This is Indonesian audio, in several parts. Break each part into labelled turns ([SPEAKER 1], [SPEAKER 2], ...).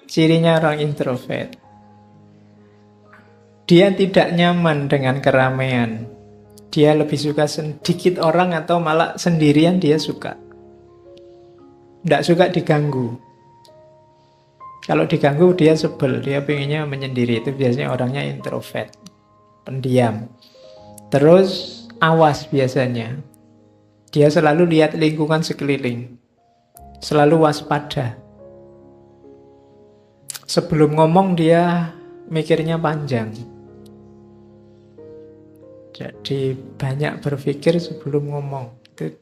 [SPEAKER 1] Cirinya orang introvert. Dia tidak nyaman dengan keramaian. Dia lebih suka sedikit orang atau malah sendirian dia suka. Tidak suka diganggu. Kalau diganggu dia sebel, dia pengennya menyendiri. Itu biasanya orangnya introvert, pendiam. Terus awas biasanya. Dia selalu lihat lingkungan sekeliling. Selalu waspada. Sebelum ngomong dia mikirnya panjang. Jadi banyak berpikir sebelum ngomong. Itu.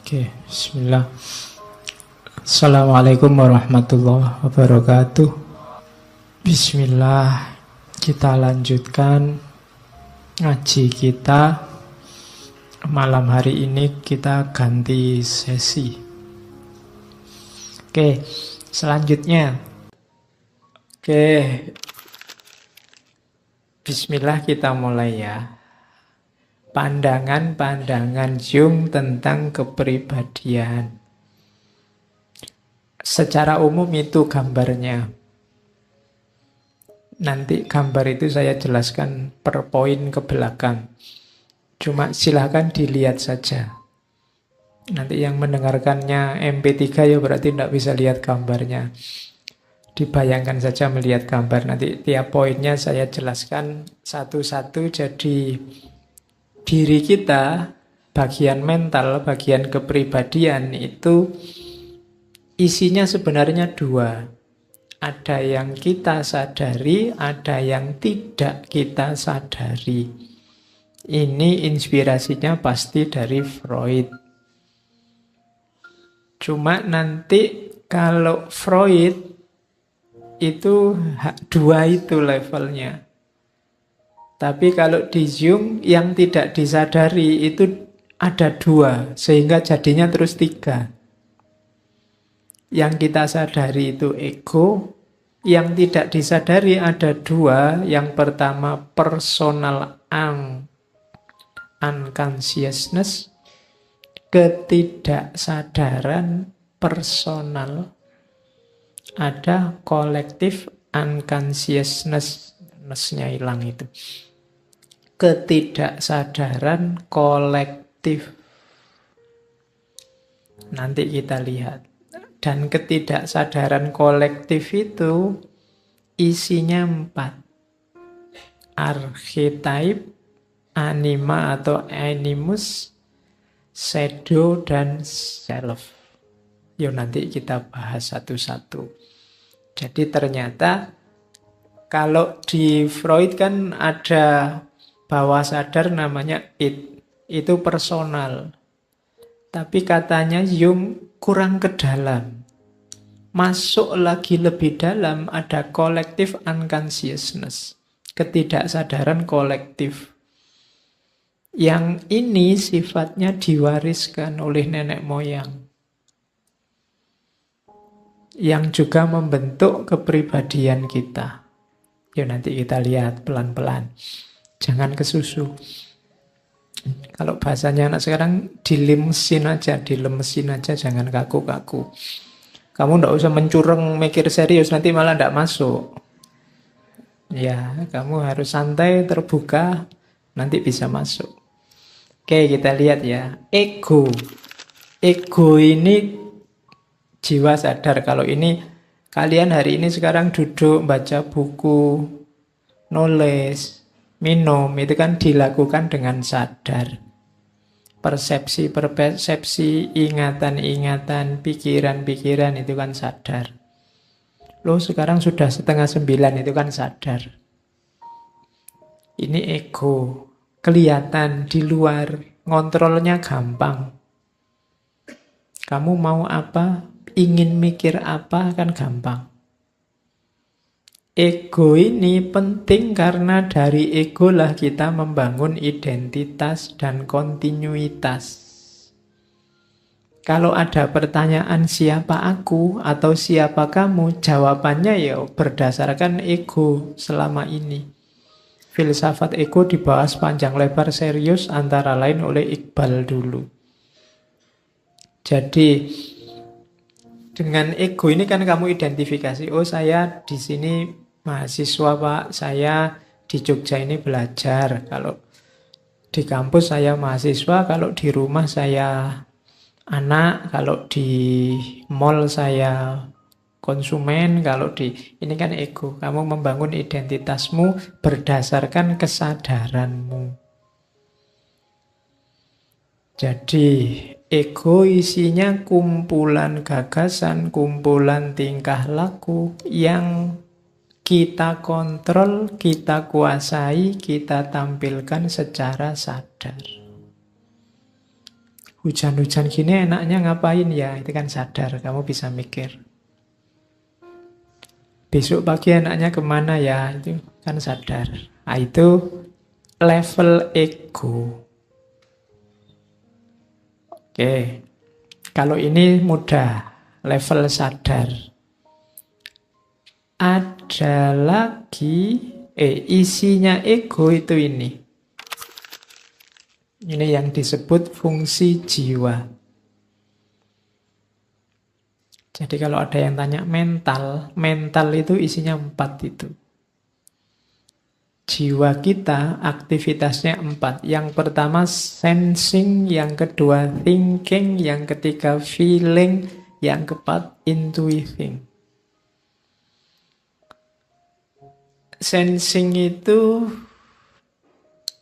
[SPEAKER 1] Oke, bismillah. Assalamualaikum warahmatullahi wabarakatuh. Bismillah, kita lanjutkan ngaji kita. Malam hari ini kita ganti sesi. Oke, selanjutnya. Oke, bismillah kita mulai ya. Pandangan-pandangan Jung tentang kepribadian. Secara umum itu gambarnya. Nanti gambar itu saya jelaskan per poin ke belakang. Cuma silahkan dilihat saja. Nanti yang mendengarkannya MP3 ya berarti tidak bisa lihat gambarnya. Dibayangkan saja melihat gambar. Nanti tiap poinnya saya jelaskan satu-satu. Jadi diri kita, bagian mental, bagian kepribadian itu isinya sebenarnya dua. Ada yang kita sadari, ada yang tidak kita sadari. Ini inspirasinya pasti dari Freud. Cuma nanti kalau Freud itu dua itu levelnya. Tapi kalau di Jung yang tidak disadari itu ada dua, sehingga jadinya terus tiga. Yang kita sadari itu ego, yang tidak disadari ada dua. Yang pertama personal unconsciousness, ketidaksadaran personal. Ada kolektif unconsciousness, ness-nya hilang itu. Ketidaksadaran kolektif. Nanti kita lihat. Dan ketidaksadaran kolektif itu isinya 4. Archetype, anima atau animus, shadow, dan self. Yuk nanti kita bahas satu-satu. Jadi ternyata kalau di Freud kan ada bawah sadar namanya id. Itu personal. Tapi katanya Jung kurang ke dalam. Masuk lagi lebih dalam ada collective unconsciousness. Ketidaksadaran kolektif. Yang ini sifatnya diwariskan oleh nenek moyang. Yang juga membentuk kepribadian kita. Yuk nanti kita lihat pelan-pelan. Jangan kesusu. Kalau bahasanya anak sekarang dilemesin aja, jangan kaku-kaku. Kamu ndak usah mencureng mikir serius, nanti malah ndak masuk. Ya, kamu harus santai, terbuka, nanti bisa masuk. Oke, kita lihat ya. Ego. Ego ini jiwa sadar. Kalau ini kalian hari ini sekarang duduk baca buku, nulis, minum, itu kan dilakukan dengan sadar. Persepsi, ingatan-ingatan, pikiran-pikiran itu kan sadar. Loh sekarang sudah 8:30 itu kan sadar. Ini ego. Kelihatan di luar, ngontrolnya gampang. Kamu mau apa, ingin mikir apa kan gampang. Ego ini penting karena dari ego lah kita membangun identitas dan kontinuitas. Kalau ada pertanyaan siapa aku atau siapa kamu, jawabannya ya berdasarkan ego selama ini. Filsafat ego dibahas panjang lebar serius antara lain oleh Iqbal dulu. Jadi dengan ego ini kan kamu identifikasi, oh saya di sini mahasiswa Pak, saya di Jogja ini belajar. Kalau di kampus saya mahasiswa, kalau di rumah saya anak, kalau di mall saya konsumen, kalau di ini kan ego. Kamu membangun identitasmu berdasarkan kesadaranmu. Jadi ego isinya kumpulan gagasan, kumpulan tingkah laku yang kita kontrol, kita kuasai, kita tampilkan secara sadar. Hujan-hujan gini enaknya ngapain ya? Itu kan sadar, kamu bisa mikir. Besok pagi enaknya kemana ya? Itu kan sadar. Nah, itu level ego. Oke, kalau ini mudah, level sadar. Ada lagi, isinya ego itu ini. Ini yang disebut fungsi jiwa. Jadi kalau ada yang tanya mental itu isinya 4 itu. Jiwa kita aktivitasnya 4. Yang pertama sensing, yang kedua thinking, yang ketiga feeling, yang keempat intuiting. Sensing itu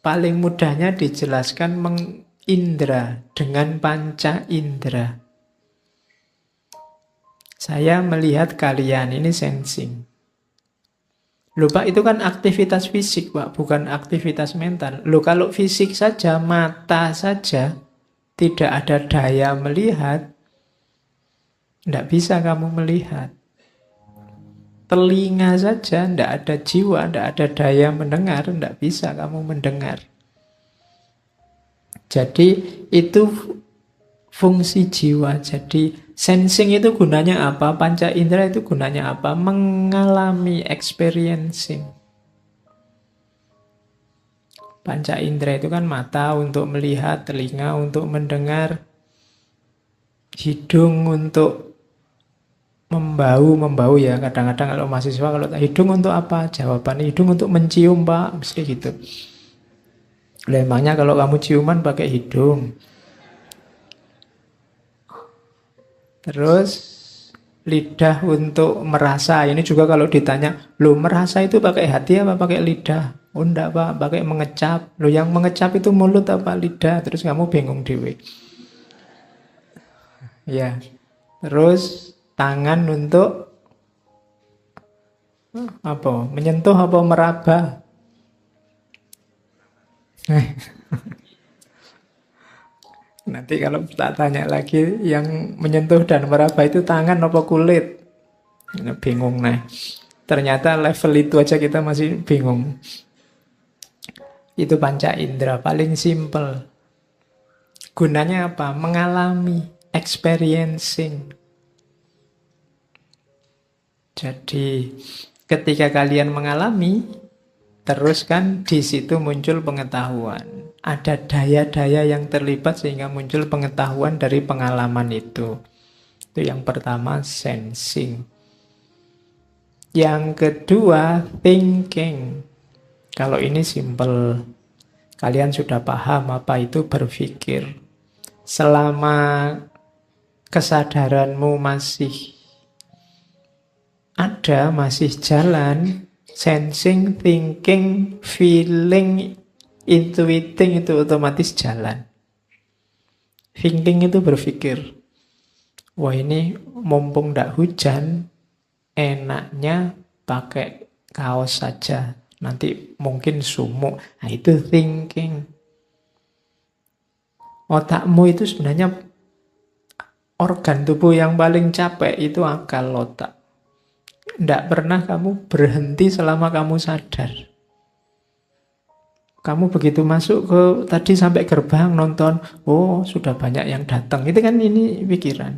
[SPEAKER 1] paling mudahnya dijelaskan mengindra dengan panca indera. Saya melihat kalian, ini sensing. Loh Pak, itu kan aktivitas fisik Pak, bukan aktivitas mental. Loh kalau fisik saja, mata saja, tidak ada daya melihat, tidak bisa kamu melihat. Telinga saja, tidak ada jiwa, tidak ada daya mendengar, tidak bisa kamu mendengar. Jadi itu fungsi jiwa. Jadi sensing itu gunanya apa? Panca indera itu gunanya apa? Mengalami, experiencing. Panca indera itu kan mata untuk melihat, telinga untuk mendengar, hidung untuk membau ya. Kadang-kadang kalau mahasiswa kalau hidung untuk apa? Jawabannya hidung untuk mencium Pak, mesti gitu. Emangnya kalau kamu ciuman pakai hidung. Terus lidah untuk merasa. Ini juga kalau ditanya, lo merasa itu pakai hati apa pakai lidah? Oh enggak Pak, pakai mengecap. Lo yang mengecap itu mulut apa lidah? Terus kamu bingung dewe. Ya. Terus tangan untuk apa? Menyentuh apa meraba? Nanti kalau tak tanya lagi, yang menyentuh dan meraba itu tangan apa kulit? Bingung nah. Ternyata level itu aja kita masih bingung. Itu panca indera, paling simple. Gunanya apa? Mengalami, experiencing. Jadi ketika kalian mengalami, terus kan di situ muncul pengetahuan. Ada daya-daya yang terlibat sehingga muncul pengetahuan dari pengalaman itu. Itu yang pertama, sensing. Yang kedua, thinking. Kalau ini simple. Kalian sudah paham apa itu berpikir. Selama kesadaranmu masih ada, masih jalan, sensing, thinking, feeling, intuiting itu otomatis jalan. Thinking itu berpikir, wah ini mumpung ndak hujan, enaknya pakai kaos saja. Nanti mungkin sumuk. Nah itu thinking. Otakmu itu sebenarnya organ tubuh yang paling capek itu akal otak. Ndak pernah kamu berhenti selama kamu sadar. Kamu begitu masuk ke tadi sampai gerbang nonton, oh sudah banyak yang datang. Itu kan ini pikiran.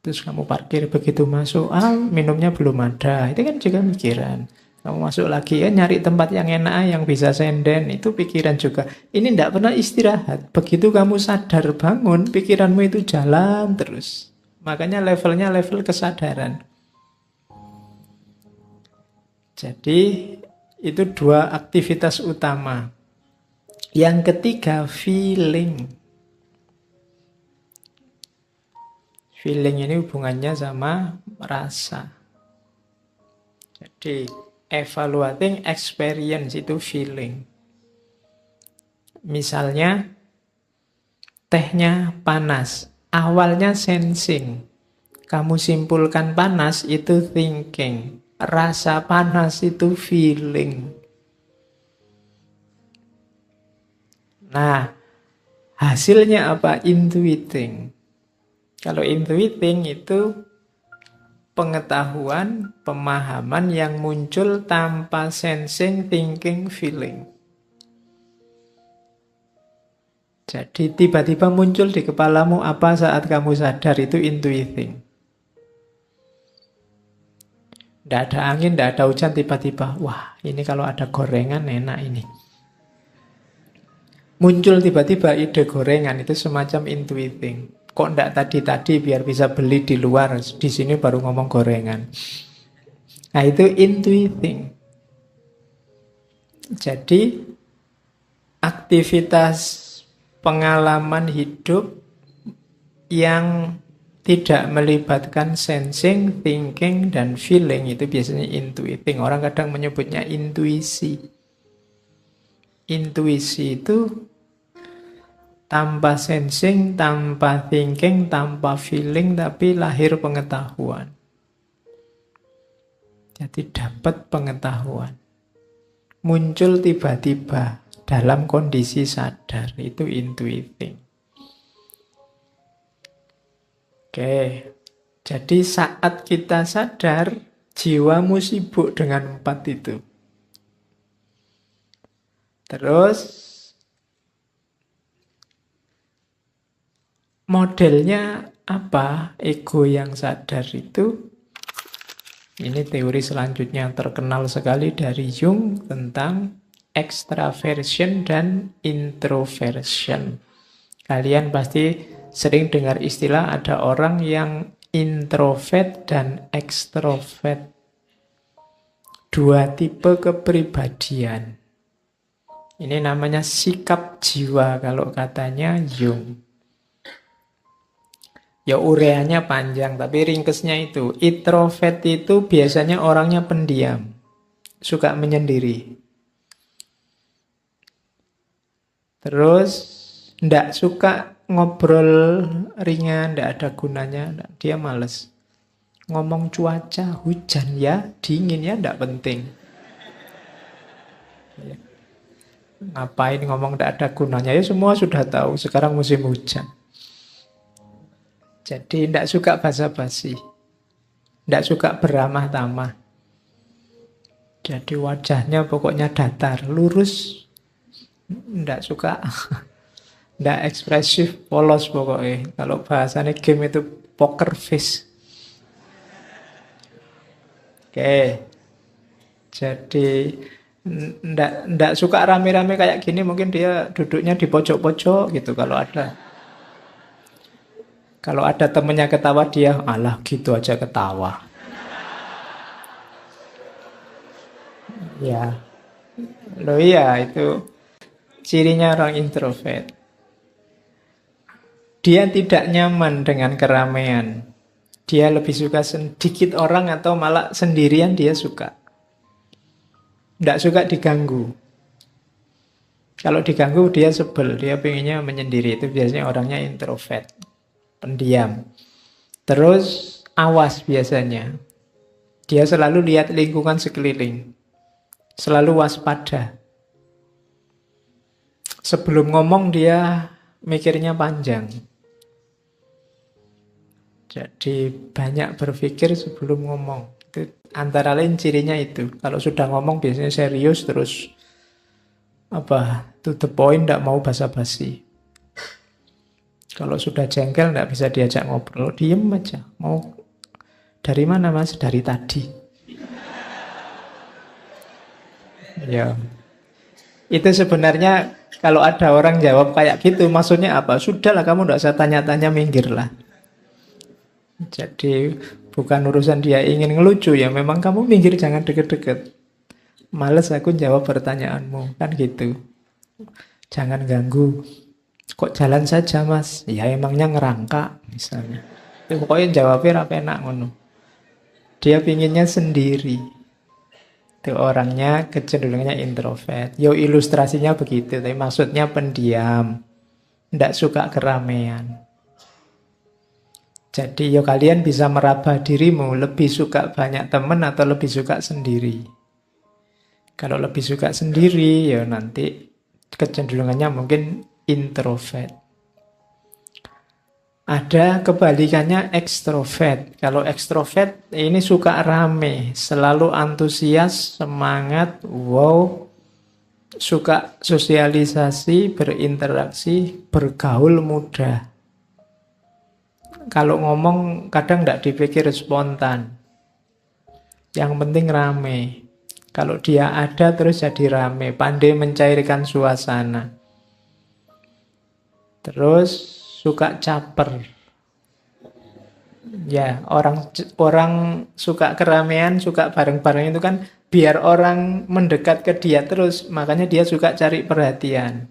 [SPEAKER 1] Terus kamu parkir begitu masuk, minumnya belum ada. Itu kan juga pikiran. Kamu masuk lagi nyari tempat yang enak, yang bisa senden. Itu pikiran juga. Ini tidak pernah istirahat. Begitu kamu sadar bangun, pikiranmu itu jalan terus. Makanya levelnya level kesadaran. Jadi itu dua aktivitas utama. Yang ketiga, feeling. Feeling ini hubungannya sama rasa. Jadi, evaluating experience itu feeling. Misalnya, tehnya panas. Awalnya sensing. Kamu simpulkan panas itu thinking. Rasa panas itu feeling. Nah, hasilnya apa? Intuiting. Kalau intuiting itu pengetahuan, pemahaman yang muncul tanpa sensing, thinking, feeling. Jadi tiba-tiba muncul di kepalamu apa saat kamu sadar, itu intuiting. Tidak ada angin, tidak ada hujan, tiba-tiba, wah ini kalau ada gorengan enak ini. Muncul tiba-tiba ide gorengan, itu semacam intuiting. Kok tidak tadi-tadi biar bisa beli di luar, di sini baru ngomong gorengan. Nah itu intuiting. Jadi aktivitas pengalaman hidup yang tidak melibatkan sensing, thinking, dan feeling itu biasanya intuiting. Orang kadang menyebutnya intuisi. Intuisi itu tanpa sensing, tanpa thinking, tanpa feeling, tapi lahir pengetahuan. Jadi dapat pengetahuan. Muncul tiba-tiba dalam kondisi sadar. Itu intuiting. Oke, jadi saat kita sadar, jiwamu sibuk dengan 4 itu. Terus, modelnya apa? Ego yang sadar itu, ini teori selanjutnya yang terkenal sekali dari Jung tentang extraversion dan introversion. Kalian pasti sering dengar istilah ada orang yang introvert dan extrovert. Dua tipe kepribadian. Ini namanya sikap jiwa kalau katanya Jung. Ya ureanya panjang, tapi ringkesnya itu. Introvert itu biasanya orangnya pendiam. Suka menyendiri. Terus ndak suka ngobrol ringan, ndak ada gunanya, dia males. Ngomong cuaca, hujan ya, dingin ya, ndak penting. Ngapain ngomong ndak ada gunanya, ya semua sudah tahu, sekarang musim hujan. Jadi ndak suka basa-basi, ndak suka beramah tamah. Jadi wajahnya pokoknya datar, lurus, ndak suka. Nggak ekspresif, polos pokoknya. Kalau bahasanya game itu poker face. Oke. Jadi nggak suka rame-rame kayak gini, mungkin dia duduknya di pojok-pojok gitu kalau ada temennya ketawa dia, alah gitu aja ketawa. Ya. Loh iya itu cirinya orang introvert. Dia tidak nyaman dengan keramaian. Dia lebih suka sedikit orang atau malah sendirian dia suka. Tidak suka diganggu. Kalau diganggu dia sebel, dia pengennya menyendiri. Itu biasanya orangnya introvert, pendiam. Terus awas biasanya. Dia selalu lihat lingkungan sekeliling. Selalu waspada. Sebelum ngomong dia mikirnya panjang. Jadi banyak berpikir sebelum ngomong. Itu antara lain cirinya itu. Kalau sudah ngomong biasanya serius terus to the point, tidak mau basa-basi. Kalau sudah jengkel tidak bisa diajak ngobrol, diem aja. Mau dari mana mas? Dari tadi. Ya, itu sebenarnya kalau ada orang jawab kayak gitu, maksudnya apa? Sudahlah kamu tidak usah tanya-tanya, minggirlah. Jadi bukan urusan dia ingin ngelucu ya, memang kamu minggir, jangan deket-deket. Males aku jawab pertanyaanmu, kan gitu. Jangan ganggu. Kok jalan saja mas? Ya emangnya ngerangka misalnya. Ya, pokoknya jawabnya apa enak ngono. Dia pinginnya sendiri. Itu orangnya kecenderungannya introvert. Yo ilustrasinya begitu, tapi maksudnya pendiam. Tidak suka keramaian. Jadi yo kalian bisa meraba dirimu, lebih suka banyak teman atau lebih suka sendiri. Kalau lebih suka sendiri, ya nanti kecenderungannya mungkin introvert. Ada kebalikannya ekstrovert. Kalau ekstrovert ini suka rame, selalu antusias, semangat, wow, suka sosialisasi, berinteraksi, bergaul mudah. Kalau ngomong kadang tidak dipikir spontan. Yang penting rame. Kalau dia ada terus jadi rame, pandai mencairkan suasana. Terus suka caper. Ya, orang suka keramaian, suka bareng-bareng itu kan biar orang mendekat ke dia terus, makanya dia suka cari perhatian.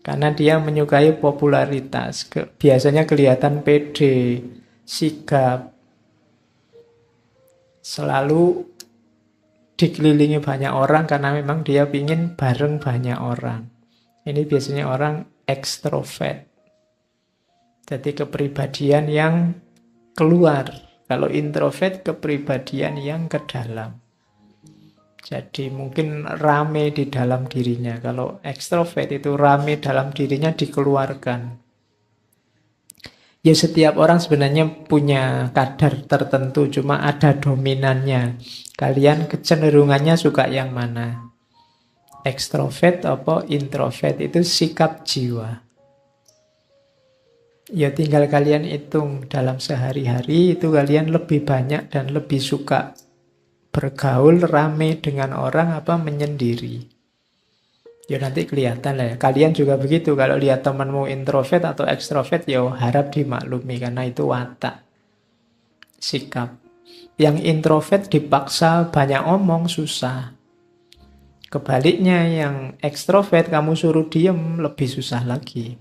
[SPEAKER 1] Karena dia menyukai popularitas. Biasanya kelihatan pede, sigap. Selalu dikelilingi banyak orang karena memang dia ingin bareng banyak orang. Ini biasanya orang ekstrovert. Jadi kepribadian yang keluar. Kalau introvert, kepribadian yang ke dalam. Jadi mungkin rame di dalam dirinya. Kalau ekstrovert itu rame dalam dirinya dikeluarkan. Ya setiap orang sebenarnya punya kadar tertentu, cuma ada dominannya. Kalian kecenderungannya suka yang mana? Ekstrovert atau introvert, itu sikap jiwa. Ya tinggal kalian hitung dalam sehari-hari itu kalian lebih banyak dan lebih suka bergaul rame dengan orang apa menyendiri. Ya nanti kelihatan lah ya. Kalian juga begitu. Kalau lihat temanmu introvert atau ekstrovert, ya harap dimaklumi karena itu watak, sikap. Yang introvert dipaksa banyak omong susah. Kebaliknya yang ekstrovert kamu suruh diem lebih susah lagi.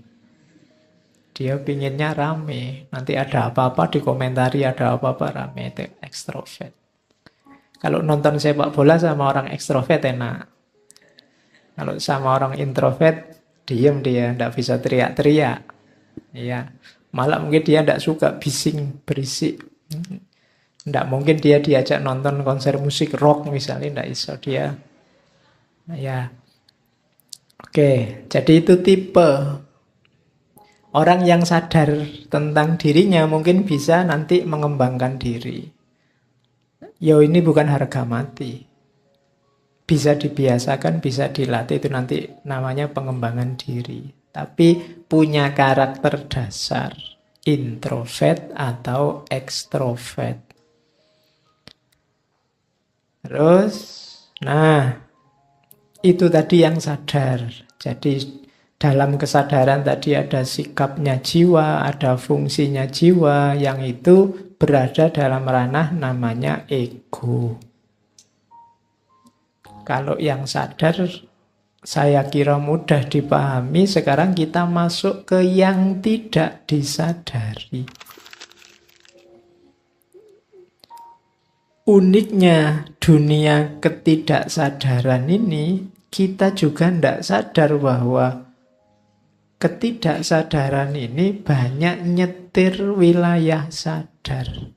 [SPEAKER 1] Dia pinginnya rame. Nanti ada apa-apa dikomentari, ada apa-apa rame. Itu ekstrovert. Kalau nonton sepak bola sama orang ekstrovert enak. Kalau sama orang introvert, diem dia, tidak bisa teriak-teriak. Ya, malah mungkin dia tidak suka bising, berisik. Tidak mungkin dia diajak nonton konser musik rock misalnya, tidak bisa dia. Ya, oke. Jadi itu tipe orang yang sadar tentang dirinya mungkin bisa nanti mengembangkan diri. Yo ini bukan harga mati. Bisa dibiasakan, bisa dilatih, itu nanti namanya pengembangan diri. Tapi punya karakter dasar, introvert atau ekstrovert. Terus, nah, itu tadi yang sadar. Jadi dalam kesadaran tadi ada sikapnya jiwa, ada fungsinya jiwa, yang itu berada dalam ranah namanya ego. Kalau yang sadar, saya kira mudah dipahami. Sekarang kita masuk ke yang tidak disadari. Uniknya dunia ketidaksadaran ini, kita juga tidak sadar bahwa ketidaksadaran ini banyak nyetir wilayah sadar.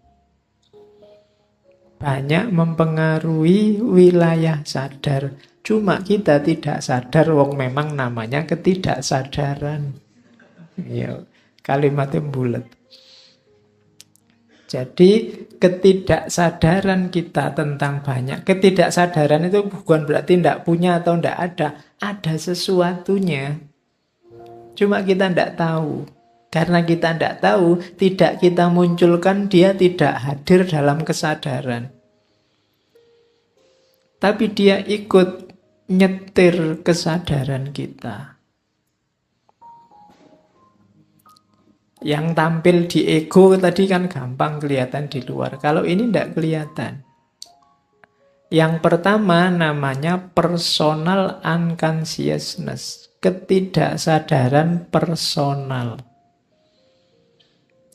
[SPEAKER 1] Banyak mempengaruhi wilayah sadar. Cuma kita tidak sadar, wong memang namanya ketidaksadaran. Ya, kalimatnya bulat. Jadi ketidaksadaran kita tentang banyak. Ketidaksadaran itu bukan berarti tidak punya atau tidak ada. Ada sesuatunya. Cuma kita tidak tahu. Karena kita tidak tahu, tidak kita munculkan, dia tidak hadir dalam kesadaran. Tapi dia ikut nyetir kesadaran kita. Yang tampil di ego tadi kan gampang kelihatan di luar. Kalau ini tidak kelihatan. Yang pertama namanya personal unconsciousness. Ketidaksadaran personal.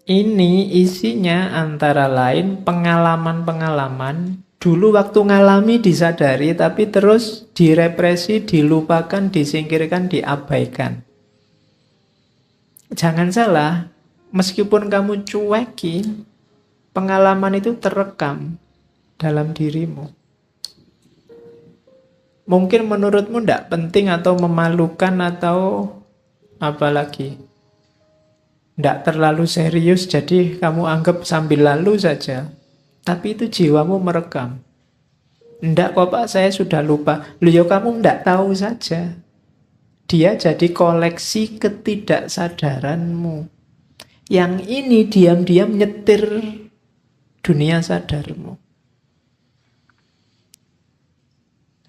[SPEAKER 1] Ini isinya antara lain pengalaman-pengalaman. Dulu waktu ngalami disadari, tapi terus direpresi, dilupakan, disingkirkan, diabaikan. Jangan salah, meskipun kamu cuekin, pengalaman itu terekam dalam dirimu. Mungkin menurutmu tidak penting atau memalukan atau apalagi tidak terlalu serius, jadi kamu anggap sambil lalu saja. Tapi itu jiwamu merekam. Tidak kok Pak, saya sudah lupa. Loh ya kamu tidak tahu saja. Dia jadi koleksi ketidaksadaranmu. Yang ini diam-diam nyetir dunia sadarmu.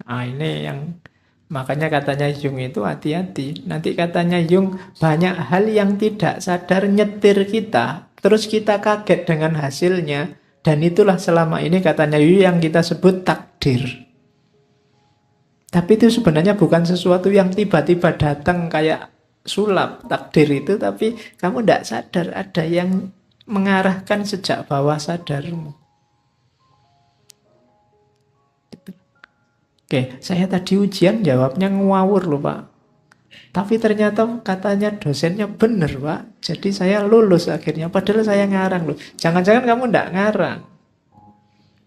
[SPEAKER 1] Nah ini yang makanya katanya Jung itu hati-hati. Nanti katanya Jung banyak hal yang tidak sadar nyetir kita. Terus kita kaget dengan hasilnya. Dan itulah selama ini katanya Jung yang kita sebut takdir. Tapi itu sebenarnya bukan sesuatu yang tiba-tiba datang kayak sulap takdir itu. Tapi kamu tidak sadar ada yang mengarahkan sejak bawah sadarmu. Oke, saya tadi ujian jawabnya ngawur loh Pak. Tapi ternyata katanya dosennya benar Pak. Jadi saya lulus akhirnya. Padahal saya ngarang loh. Jangan-jangan kamu tidak ngarang.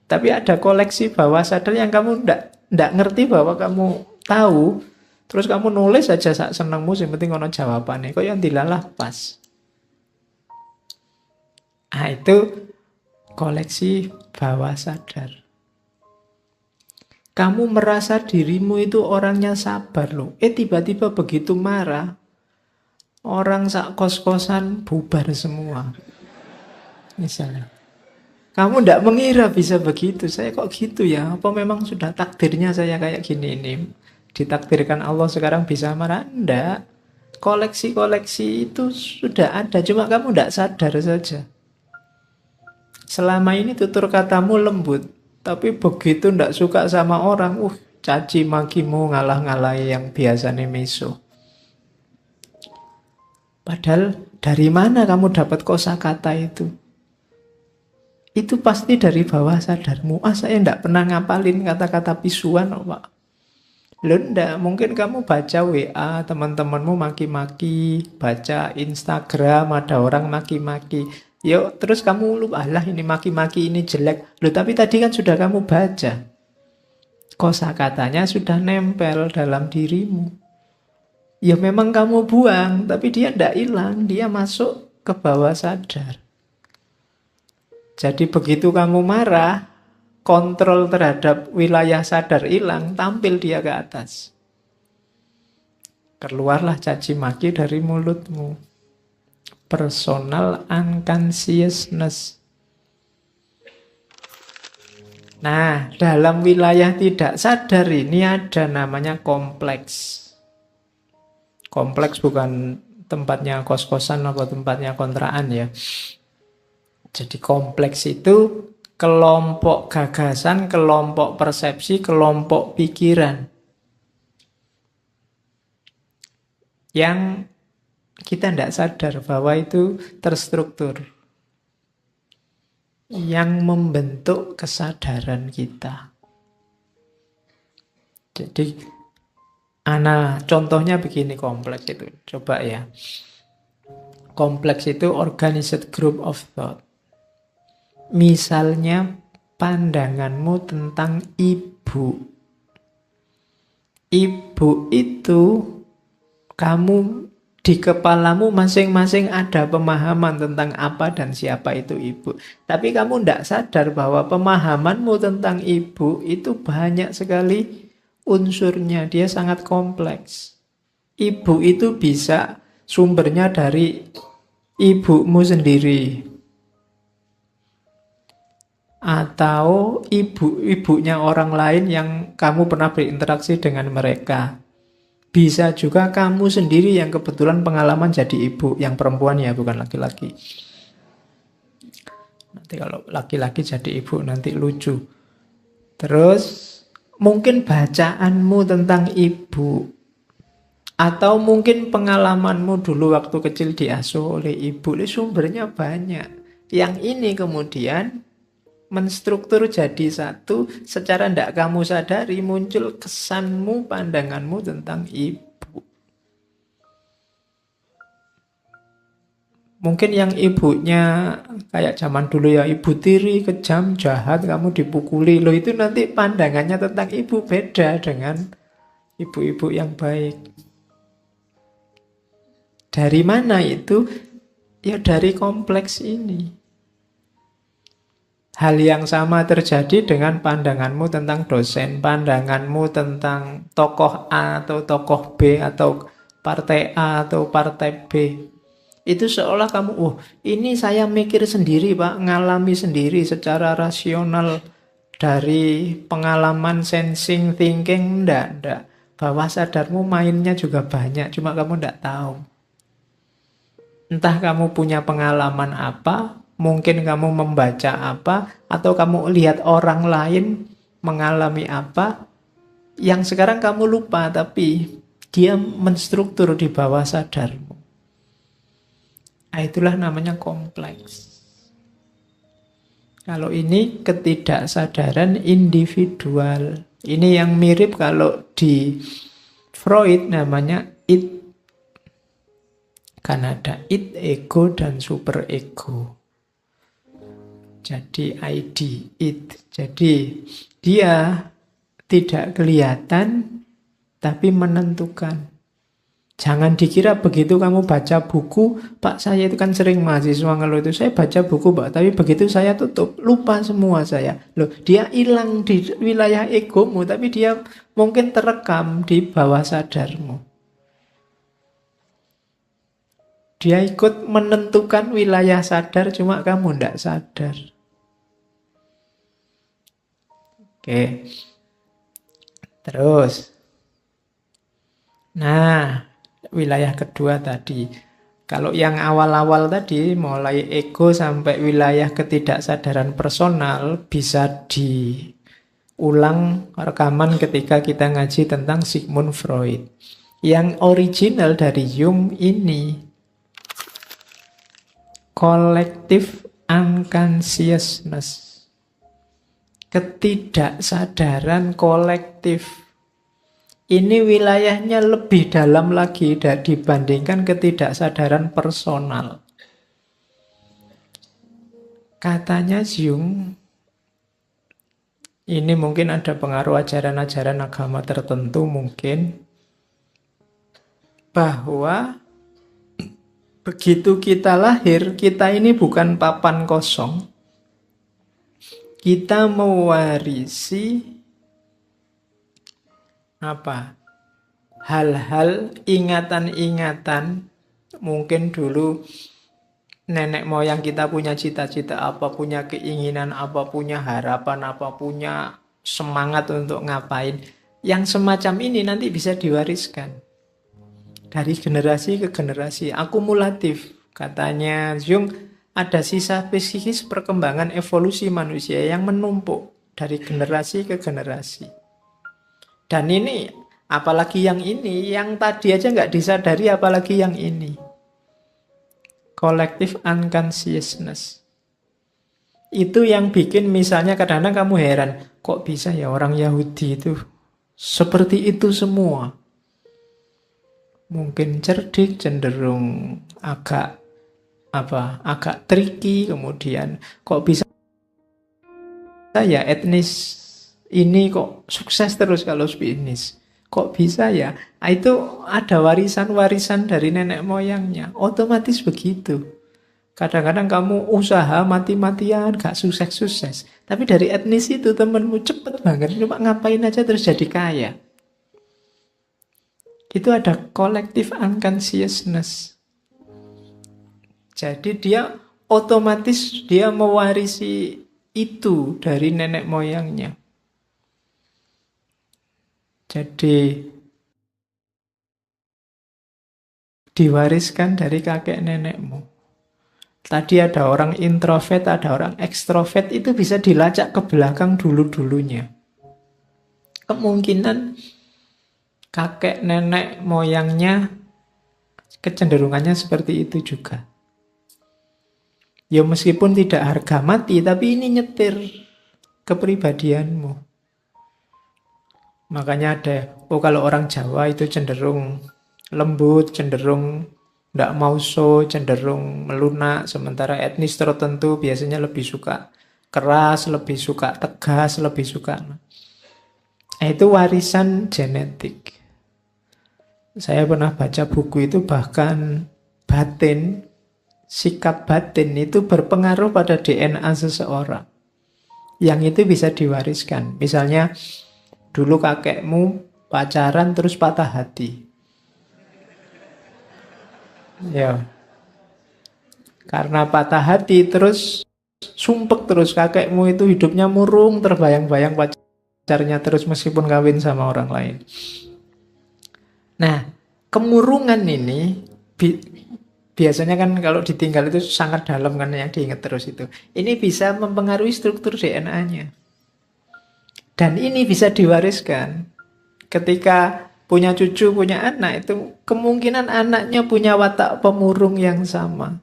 [SPEAKER 1] Tapi ada koleksi bawah sadar yang kamu tidak ngerti bahwa kamu tahu. Terus kamu nulis aja sak senengmu. Yang penting ono jawabannya. Kok yang dilalah pas. Nah itu koleksi bawah sadar. Kamu merasa dirimu itu orangnya sabar loh. Tiba-tiba begitu marah. Orang sak kos-kosan bubar semua. Misalnya. Kamu tidak mengira bisa begitu. Saya kok gitu ya? Apa memang sudah takdirnya saya kayak gini ini? Ditakdirkan Allah sekarang bisa marah? Tidak. Koleksi-koleksi itu sudah ada. Cuma kamu tidak sadar saja. Selama ini tutur katamu lembut. Tapi begitu ndak suka sama orang, caci makimu ngalah-ngalahi yang biasanya meso. Padahal dari mana kamu dapat kosakata itu? Itu pasti dari bawah sadarmu. Saya ndak pernah ngapalin kata-kata pisuan, Pak. Loh ndak, mungkin kamu baca WA teman-temanmu maki-maki, baca Instagram ada orang maki-maki. Yuk, terus kamu lupa, alah ini maki-maki, ini jelek. Loh, tapi tadi kan sudah kamu baca. Kosakatanya sudah nempel dalam dirimu. Ya memang kamu buang, tapi dia tidak hilang. Dia masuk ke bawah sadar. Jadi begitu kamu marah, kontrol terhadap wilayah sadar hilang, tampil dia ke atas. Keluarlah caci maki dari mulutmu. Personal unconsciousness. Nah, dalam wilayah tidak sadar ini ada namanya kompleks. Kompleks bukan tempatnya kos-kosan atau tempatnya kontrakan ya. Jadi kompleks itu kelompok gagasan, kelompok persepsi, kelompok pikiran. Yang kita tidak sadar bahwa itu terstruktur. Yang membentuk kesadaran kita. Jadi, contohnya begini kompleks itu. Coba ya. Kompleks itu organized group of thought. Misalnya pandanganmu tentang ibu. Ibu itu kamu Di kepalamu masing-masing ada pemahaman tentang apa dan siapa itu ibu. Tapi kamu tidak sadar bahwa pemahamanmu tentang ibu itu banyak sekali unsurnya. Dia sangat kompleks. Ibu itu bisa sumbernya dari ibumu sendiri. Atau ibu-ibunya orang lain yang kamu pernah berinteraksi dengan mereka. Bisa juga kamu sendiri yang kebetulan pengalaman jadi ibu, yang perempuan ya, bukan laki-laki. Nanti kalau laki-laki jadi ibu nanti lucu. Terus mungkin bacaanmu tentang ibu, atau mungkin pengalamanmu dulu waktu kecil diasuh oleh ibu, sumbernya banyak. Yang ini kemudian menstruktur jadi satu, secara tidak kamu sadari muncul kesanmu, pandanganmu tentang ibu. Mungkin yang ibunya kayak zaman dulu ya, ibu tiri, kejam, jahat, kamu dipukuli. Loh itu nanti pandangannya tentang ibu beda dengan ibu-ibu yang baik. Dari mana itu? Ya dari kompleks ini. Hal yang sama terjadi dengan pandanganmu tentang dosen, pandanganmu tentang tokoh A atau tokoh B, atau partai A atau partai B. Itu seolah kamu, ini saya mikir sendiri Pak, ngalami sendiri secara rasional dari pengalaman sensing, thinking. Enggak. Bawah sadarmu mainnya juga banyak, cuma kamu enggak tahu. Entah kamu punya pengalaman apa, mungkin kamu membaca apa, atau kamu lihat orang lain mengalami apa, yang sekarang kamu lupa, tapi dia menstruktur di bawah sadarmu. Nah, itulah namanya kompleks. Kalau ini ketidaksadaran individual. Ini yang mirip kalau di Freud namanya id. Kan ada id, ego, dan super ego. Jadi ID, id. Jadi dia tidak kelihatan tapi menentukan. Jangan dikira begitu kamu baca buku, Pak saya itu kan sering mahasiswa ngeluh itu, saya baca buku Pak, tapi begitu saya tutup, lupa semua saya. Loh, dia hilang di wilayah egomu, tapi dia mungkin terekam di bawah sadarmu. Dia ikut menentukan wilayah sadar, cuma kamu tidak sadar. Oke. Terus. Nah, wilayah kedua tadi. Kalau yang awal-awal tadi, mulai ego sampai wilayah ketidaksadaran personal, bisa diulang rekaman ketika kita ngaji tentang Sigmund Freud. Yang original dari Jung ini, collective unconsciousness. Ketidaksadaran kolektif. Ini wilayahnya lebih dalam lagi dibandingkan ketidaksadaran personal. Katanya Jung, ini mungkin ada pengaruh ajaran-ajaran agama tertentu mungkin, bahwa begitu kita lahir, kita ini bukan papan kosong. Kita mewarisi apa? Hal-hal, ingatan-ingatan. Mungkin dulu nenek moyang kita punya cita-cita apa, punya keinginan apa, punya harapan apa, punya semangat untuk ngapain. Yang semacam ini nanti bisa diwariskan dari generasi ke generasi, akumulatif. Katanya Jung, ada sisa psikis perkembangan evolusi manusia yang menumpuk dari generasi ke generasi. Dan ini, apalagi yang ini, yang tadi aja nggak disadari, apalagi yang ini. Collective unconsciousness. Itu yang bikin misalnya kadang-kadang kamu heran, kok bisa ya orang Yahudi itu seperti itu semua. Mungkin cerdik, cenderung agak tricky, kemudian kok bisa ya etnis ini kok sukses terus kalau bisnis. Kok bisa ya? Ah, itu ada warisan-warisan dari nenek moyangnya. Otomatis begitu. Kadang-kadang kamu usaha mati-matian, gak sukses-sukses. Tapi dari etnis itu temenmu cepet banget. Cuma ngapain aja terus jadi kaya. Itu ada collective unconsciousness. Jadi dia otomatis dia mewarisi itu dari nenek moyangnya. Jadi diwariskan dari kakek nenekmu. Tadi ada orang introvert, ada orang ekstrovert, itu bisa dilacak ke belakang dulu-dulunya. Kemungkinan kakek nenek moyangnya kecenderungannya seperti itu juga. Ya meskipun tidak harga mati, tapi ini nyetir kepribadianmu. Makanya ada, kalau orang Jawa itu cenderung lembut, cenderung tidak mau so, cenderung melunak. Sementara etnis tertentu biasanya lebih suka keras, lebih suka tegas, lebih suka. Itu warisan genetik. Saya pernah baca buku itu, bahkan batin, sikap batin itu berpengaruh pada DNA seseorang. Yang itu bisa diwariskan. Misalnya dulu kakekmu pacaran terus patah hati. Ya. Karena patah hati terus sumpek terus, kakekmu itu hidupnya murung, terbayang-bayang pacarnya terus meskipun kawin sama orang lain. Nah, kemurungan ini biasanya kan kalau ditinggal itu sangat dalam kan, yang diingat terus itu. Ini bisa mempengaruhi struktur DNA-nya. Dan ini bisa diwariskan. Ketika punya cucu, punya anak, itu kemungkinan anaknya punya watak pemurung yang sama.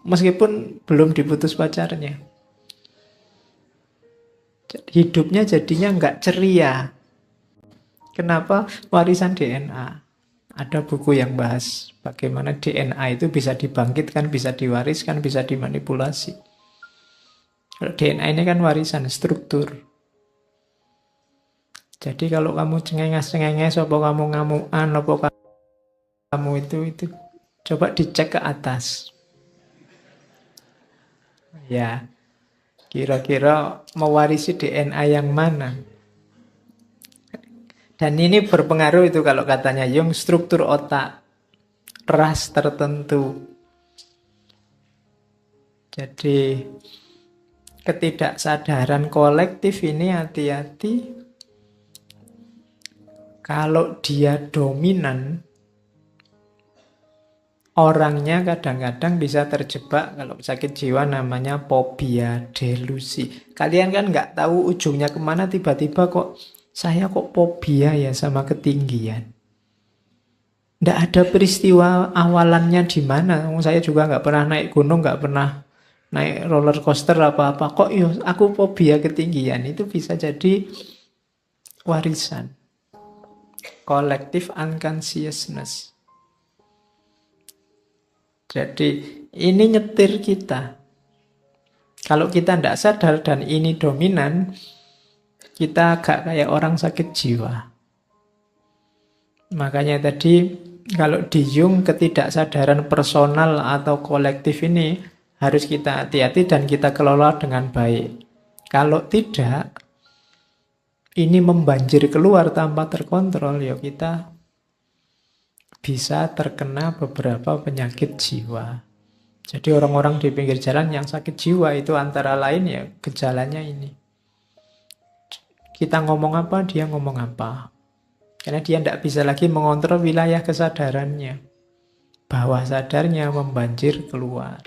[SPEAKER 1] Meskipun belum diputus pacarnya. Hidupnya jadinya nggak ceria. Kenapa? Warisan DNA. Ada buku yang bahas bagaimana DNA itu bisa dibangkitkan, bisa diwariskan, bisa dimanipulasi. Kalau DNA ini kan warisan, struktur. Jadi kalau kamu cengenges-cengenges, apa kamu ngamuan, apa kamu itu coba dicek ke atas. Ya, kira-kira mewarisi DNA yang mana? Dan ini berpengaruh itu kalau katanya Jung, struktur otak, ras tertentu. Jadi ketidaksadaran kolektif ini hati-hati. Kalau dia dominan, orangnya kadang-kadang bisa terjebak, kalau sakit jiwa namanya fobia, delusi. Kalian kan nggak tahu ujungnya kemana, tiba-tiba kok saya kok fobia ya sama ketinggian. Nggak ada peristiwa awalannya di mana. Saya juga nggak pernah naik gunung, nggak pernah naik roller coaster apa-apa. Kok yo aku fobia ketinggian? Itu bisa jadi warisan. Collective unconsciousness. Jadi ini nyetir kita. Kalau kita tidak sadar dan ini dominan, kita agak kayak orang sakit jiwa. Makanya tadi kalau di Jung ketidaksadaran personal atau kolektif ini harus kita hati-hati dan kita kelola dengan baik. Kalau tidak, ini membanjir keluar tanpa terkontrol, ya kita bisa terkena beberapa penyakit jiwa. Jadi orang-orang di pinggir jalan yang sakit jiwa itu antara lain ya gejalanya ini. Kita ngomong apa, dia ngomong apa. Karena dia tidak bisa lagi mengontrol wilayah kesadarannya. Bawah sadarnya membanjir keluar.